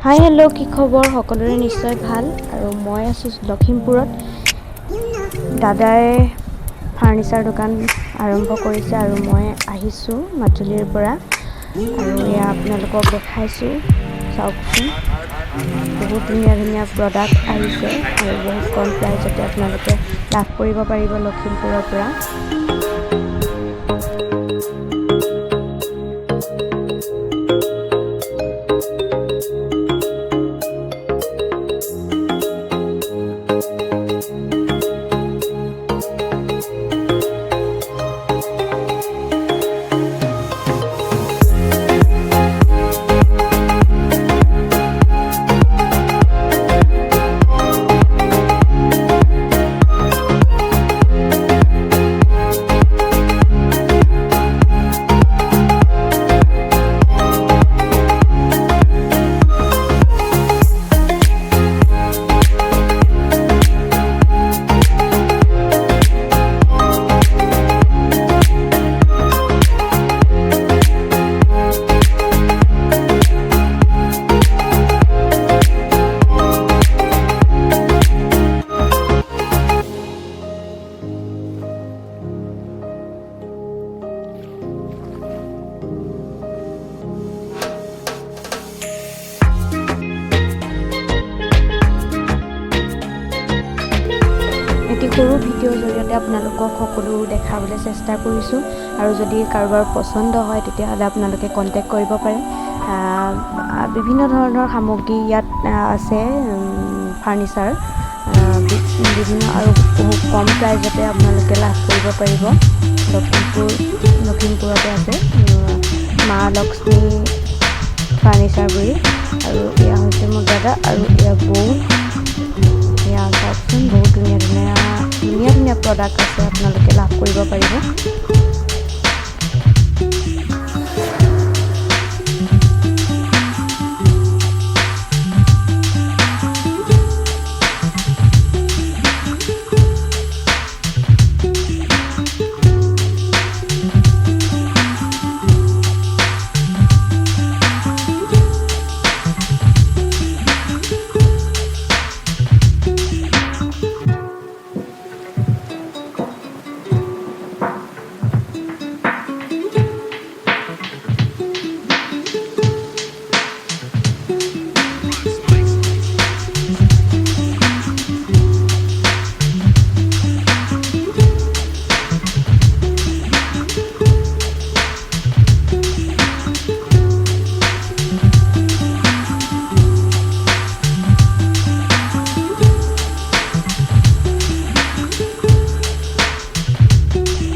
hi hello' কি খবৰ সকলোৰে নিশ্চয় ভাল আৰু মই আছোঁ লখিমপুৰত দাদাই ফাৰ্নিচাৰ দোকান আৰম্ভ কৰিছে আৰু মই আহিছোঁ মাজুলীৰ পৰা আৰু এয়া আপোনালোকক দেখাইছোঁ চাওকচোন বহুত ধুনীয়া প্ৰডাক্ট আহিছে আৰু বহুত কম প্ৰাইজতে আপোনালোকে লাভ কৰিব পাৰিব লখিমপুৰৰ পৰা এটি সৰু ভিডিঅ'ৰ জৰিয়তে আপোনালোকক সকলো দেখাবলৈ চেষ্টা কৰিছোঁ আৰু যদি কাৰোবাৰ পচন্দ হয় তেতিয়াহ'লে আপোনালোকে কণ্টেক্ট কৰিব পাৰে বিভিন্ন ধৰণৰ সামগ্ৰী ইয়াত আছে ফাৰ্নিচাৰ বিভিন্ন আৰু বহুত কম প্ৰাইজতে আপোনালোকে লাভ কৰিব পাৰিব লখিমপুৰতে আছে মা লক্ষ্মী ফাৰ্নিচাৰ বুলি আৰু এয়া হৈছে মোৰ দাদা আৰু এয়া বৌ এয়া চাওকচোন বহুত ধুনীয়া প্ৰডাক্ট আছে আপোনালোকে লাভ কৰিব পাৰিব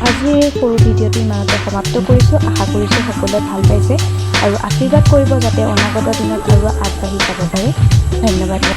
আজি এই সৰু ভিডিঅ'টো ইমানতে সমাপ্ত কৰিছোঁ আশা কৰিছোঁ সকলোৱে ভাল পাইছে আৰু আশীৰ্বাদ কৰিব যাতে অনাগত দিনত আৰু আগবাঢ়ি যাব পাৰে ধন্যবাদ